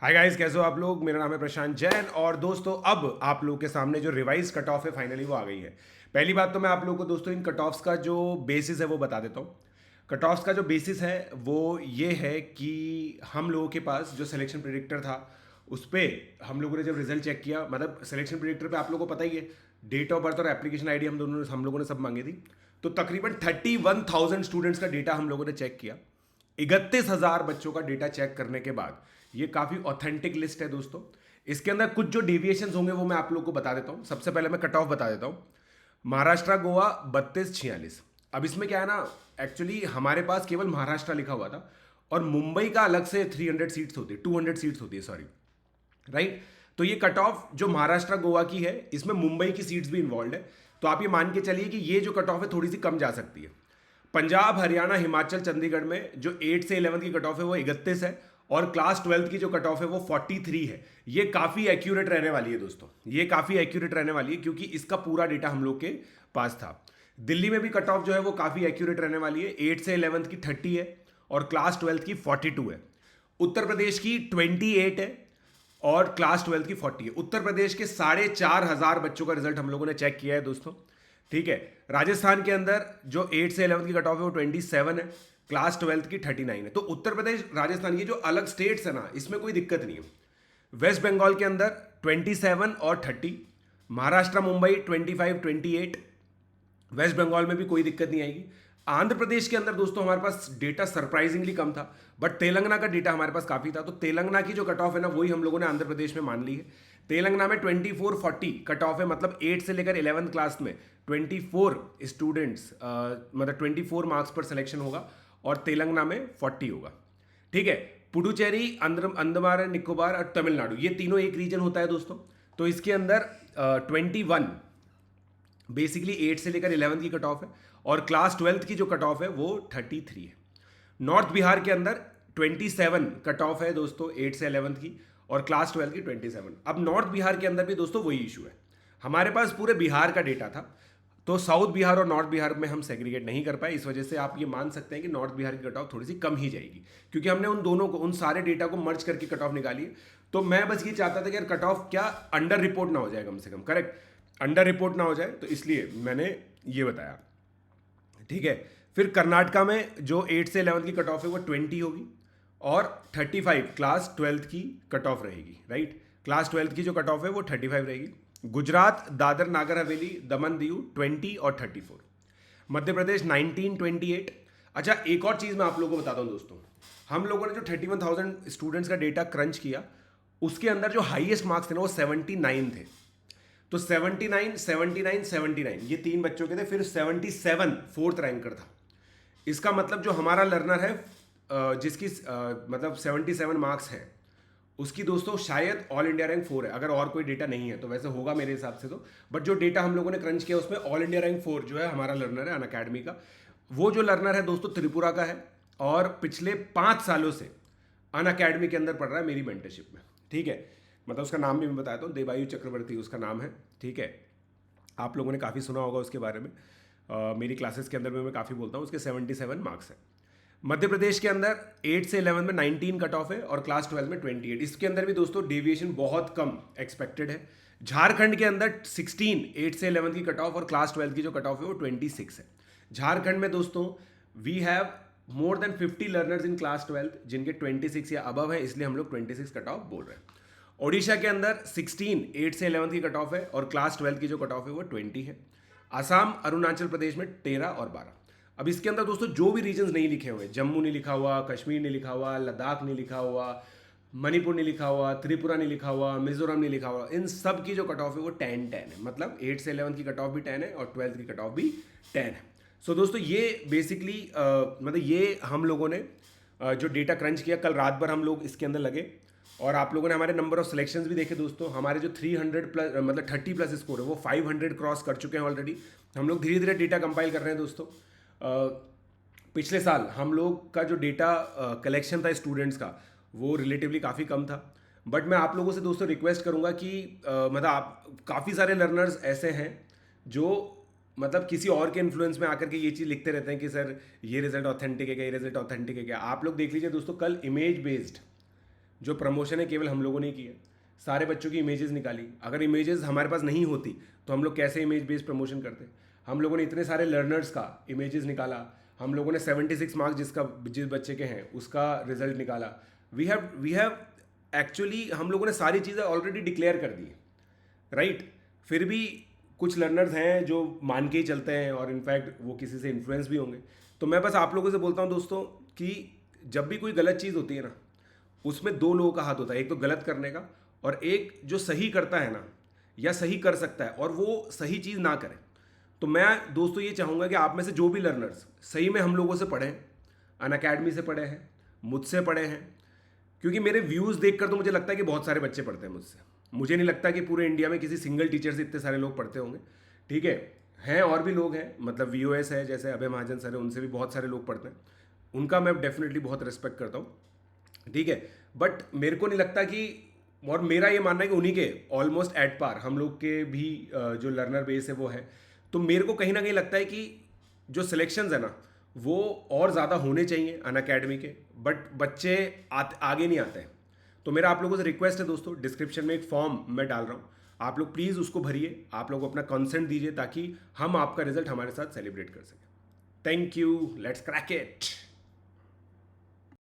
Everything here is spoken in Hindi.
हाय गाइस, कैसे हो आप लोग। मेरा नाम है प्रशांत जैन और दोस्तों अब आप लोगों के सामने जो रिवाइज कट ऑफ है फाइनली वो आ गई है। पहली बात तो मैं आप लोगों को दोस्तों इन कट ऑफ्स का जो बेसिस है वो बता देता हूँ। कट ऑफ्स का जो बेसिस है वो ये है कि हम लोगों के पास जो सिलेक्शन प्रिडिक्टर था उस पर हम लोगों ने जब रिजल्ट चेक किया, मतलब सिलेक्शन प्रिडिक्टर पे आप लोगों को पता ही है डेट ऑफ बर्थ और एप्लीकेशन आईडी हम लोगों ने सब मांगी थी। तो तकरीबन 31,000 स्टूडेंट्स का डेटा हम लोगों ने चेक किया। 31,000 बच्चों का डेटा चेक करने के बाद ये काफ़ी ऑथेंटिक लिस्ट है दोस्तों। इसके अंदर कुछ जो डेविएशंस होंगे वो मैं आप लोगों को बता देता हूँ। सबसे पहले मैं कट ऑफ बता देता हूँ। महाराष्ट्र गोवा 32-46। अब इसमें क्या है ना, एक्चुअली हमारे पास केवल महाराष्ट्र लिखा हुआ था और मुंबई का अलग से 300 सीट्स होती है, 200 सीट्स होती है, सॉरी, राइट। तो ये कट ऑफ जो महाराष्ट्र गोवा की है इसमें मुंबई की सीट्स भी इन्वॉल्व है। तो आप ये मान के चलिए कि ये जो कट ऑफ है थोड़ी सी कम जा सकती है। पंजाब, हरियाणा, हिमाचल, चंडीगढ़ में जो 8 से 11 की कट ऑफ है वो 31 है और क्लास 12 की जो कट ऑफ है वो 43 है। ये काफ़ी एक्यूरेट रहने वाली है दोस्तों, ये काफ़ी एक्यूरेट रहने वाली है क्योंकि इसका पूरा डेटा हम लोग के पास था। दिल्ली में भी कट ऑफ जो है वो काफ़ी एक्यूरेट रहने वाली है। 8 से 11 की 30 है और क्लास 12 की 42 है। उत्तर प्रदेश की 28 है और क्लास 12 की 40 है। उत्तर प्रदेश के 4,500 बच्चों का रिजल्ट हम लोगों ने चेक किया है दोस्तों, ठीक है। राजस्थान के अंदर जो 8 से 11 की कट ऑफ है वो 27 है, क्लास 12 की 39 है। तो उत्तर प्रदेश, राजस्थान, ये जो अलग स्टेट्स है ना, इसमें कोई दिक्कत नहीं है। वेस्ट बंगाल के अंदर 27 और 30, महाराष्ट्र, मुंबई 25, 28, वेस्ट बंगाल में भी कोई दिक्कत नहीं आएगी। आंध्र प्रदेश के अंदर दोस्तों हमारे पास डेटा सरप्राइजिंगली कम था, बट तेलंगाना का डेटा हमारे पास काफ़ी था। तो तेलंगाना की जो कट ऑफ है ना वही हम लोगों ने आंध्र प्रदेश में मान ली है। तेलंगाना में 24-40 कट ऑफ है, मतलब 8 से लेकर 11 क्लास में 24 स्टूडेंट्स, मतलब 24 मार्क्स पर सिलेक्शन होगा और तेलंगाना में 40 होगा, ठीक है। पुडुचेरी, अंडमान निकोबार और तमिलनाडु, ये तीनों एक रीजन होता है दोस्तों। तो इसके अंदर 21 बेसिकली 8 से लेकर 11 की कट ऑफ है और क्लास 12 की जो कट ऑफ है वो 33 है। नॉर्थ बिहार के अंदर 27 कट ऑफ है दोस्तों 8 से 11 की और क्लास 12 की 27। अब नॉर्थ बिहार के अंदर भी दोस्तों वही इशू है। हमारे पास पूरे बिहार का डेटा था, तो साउथ बिहार और नॉर्थ बिहार में हम सेग्रीगेट नहीं कर पाए। इस वजह से आप ये मान सकते हैं कि नॉर्थ बिहार की कट ऑफ थोड़ी सी कम ही जाएगी क्योंकि हमने उन दोनों को, उन सारे डेटा को मर्ज करके कट ऑफ निकाली है। तो मैं बस ये चाहता था कि यार कट ऑफ क्या अंडर रिपोर्ट ना हो जाए, कम से कम करेक्ट अंडर रिपोर्ट ना हो जाए, तो इसलिए मैंने ये बताया, ठीक है। फिर कर्नाटका में जो 8 से 11 की कट ऑफ है वो 20 होगी और 35 क्लास 12 की कट ऑफ रहेगी, राइट। क्लास 12 की जो कट ऑफ है वो 35 रहेगी। गुजरात, दादर नागर हवेली, दमन दीव 20 और 34। मध्य प्रदेश 19, 28। अच्छा, एक और चीज़ मैं आप लोगों को बताता हूँ दोस्तों। हम लोगों ने जो 31,000 स्टूडेंट्स का डेटा क्रंच किया उसके अंदर जो हाईएस्ट मार्क्स थे ना वो 79 थे। तो 79, 79, 79 ये तीन बच्चों के थे। फिर 77 फोर्थ रैंकर था। इसका मतलब जो हमारा लर्नर है, जिसकी मतलब 77 मार्क्स हैं, उसकी दोस्तों शायद ऑल इंडिया रैंक 4 है, अगर और कोई डेटा नहीं है तो। वैसे होगा मेरे हिसाब से तो, बट जो डेटा हम लोगों ने क्रंच किया उसमें ऑल इंडिया रैंक 4 जो है हमारा लर्नर है अन अकेडमी का। वो जो लर्नर है दोस्तों त्रिपुरा का है और पिछले 5 सालों से अन अकेडमी के अंदर पढ़ रहा है मेरी मेंटरशिप में, ठीक है। मतलब उसका नाम भी मैं बताता हूँ, देवायु चक्रवर्ती उसका नाम है, ठीक है। आप लोगों ने काफ़ी सुना होगा उसके बारे में। मेरी क्लासेस के अंदर में मैं काफ़ी बोलता हूँ। उसके 77 मार्क्स हैं। मध्य प्रदेश के अंदर 8 से 11 में 19 कट ऑफ है और क्लास 12 में 28। इसके अंदर भी दोस्तों डेविएशन बहुत कम एक्सपेक्टेड है। झारखंड के अंदर 16, 8 से 11 की कट ऑफ और क्लास 12 की जो कट ऑफ है वो 26 है। झारखंड में दोस्तों we have more than 50 learners in class 12 जिनके 26 या अबव है, इसलिए हम लोग 26 कट ऑफ बोल रहे हैं। ओडिशा के अंदर 16, 8 से 11 की कट ऑफ है और क्लास 12 की जो कट ऑफ है वो 20 है। असम, अरुणाचल प्रदेश में 13 और 12। अब इसके अंदर दोस्तों जो भी रीजन्स नहीं लिखे हुए, जम्मू नहीं लिखा हुआ, कश्मीर नहीं लिखा हुआ, लद्दाख नहीं लिखा हुआ, मणिपुर नहीं लिखा हुआ, त्रिपुरा नहीं लिखा हुआ, मिजोरम नहीं लिखा हुआ, इन सब की जो कट ऑफ है वो 10-10 है। मतलब 8 से 11 की कट ऑफ भी 10 है और 12 की कट ऑफ भी 10 है। सो दोस्तों ये बेसिकली मतलब ये हम लोगों ने जो डेटा क्रंच किया, कल रात भर हम लोग इसके अंदर लगे और आप लोगों ने हमारे नंबर ऑफ सिलेक्शंस भी देखे दोस्तों। हमारे जो 300 प्लस मतलब 30 प्लस स्कोर है वो 500 क्रॉस कर चुके हैं ऑलरेडी। हम लोग धीरे धीरे डेटा कंपाइल कर रहे हैं दोस्तों। पिछले साल हम लोग का जो डेटा कलेक्शन था स्टूडेंट्स का वो रिलेटिवली काफ़ी कम था, बट मैं आप लोगों से दोस्तों रिक्वेस्ट करूंगा कि मतलब आप काफ़ी सारे लर्नर्स ऐसे हैं जो मतलब किसी और के इन्फ्लुएंस में आकर के ये चीज़ लिखते रहते हैं कि सर ये रिजल्ट ऑथेंटिक है क्या, ये रिजल्ट ऑथेंटिक है क्या। आप लोग देख लीजिए दोस्तों, कल इमेज बेस्ड जो प्रमोशन है केवल हम लोगों ने की है। सारे बच्चों की इमेजेस निकाली। अगर इमेजेस हमारे पास नहीं होती तो हम लोग कैसे इमेज बेस्ड प्रमोशन करते। हम लोगों ने इतने सारे लर्नर्स का इमेजेस निकाला। हम लोगों ने 76 मार्क्स जिस बच्चे के हैं उसका रिजल्ट निकाला। वी हैव एक्चुअली हम लोगों ने सारी चीज़ें ऑलरेडी डिक्लेयर कर दी, राइट। फिर भी कुछ लर्नर्स हैं जो मान के ही चलते हैं और इनफैक्ट वो किसी से इन्फ्लुएंस भी होंगे। तो मैं बस आप लोगों से बोलता हूँ दोस्तों कि जब भी कोई गलत चीज़ होती है ना, उसमें दो लोगों का हाथ होता है, एक तो गलत करने का और एक जो सही करता है ना या सही कर सकता है और वो सही चीज़ ना करे। तो मैं दोस्तों ये चाहूँगा कि आप में से जो भी लर्नर्स सही में हम लोगों से पढ़े हैं, अनअकैडमी से पढ़े हैं, मुझसे पढ़े हैं, क्योंकि मेरे व्यूज़ देखकर तो मुझे लगता है कि बहुत सारे बच्चे पढ़ते हैं मुझसे। मुझे नहीं लगता कि पूरे इंडिया में किसी सिंगल टीचर से इतने सारे लोग पढ़ते होंगे, ठीक है। हैं और भी लोग हैं, मतलब VOS है जैसे अभय महाजन सर है, उनसे भी बहुत सारे लोग पढ़ते हैं, उनका मैं डेफिनेटली बहुत रिस्पेक्ट करता हूँ, ठीक है। बट मेरे को नहीं लगता कि, और मेरा ये मानना है कि उन्हीं के ऑलमोस्ट एट पार हम लोग के भी जो लर्नर बेस है वो है। तो मेरे को कहीं ना कहीं लगता है कि जो सिलेक्शंस है ना वो और ज़्यादा होने चाहिए अनअकैडमी के, बट बच्चे आगे नहीं आते हैं। तो मेरा आप लोगों से रिक्वेस्ट है दोस्तों, डिस्क्रिप्शन में एक फॉर्म मैं डाल रहा हूँ, आप लोग प्लीज़ उसको भरिए, आप लोग अपना कंसेंट दीजिए ताकि हम आपका रिजल्ट हमारे साथ सेलिब्रेट कर सकें। Thank you, let's crack it.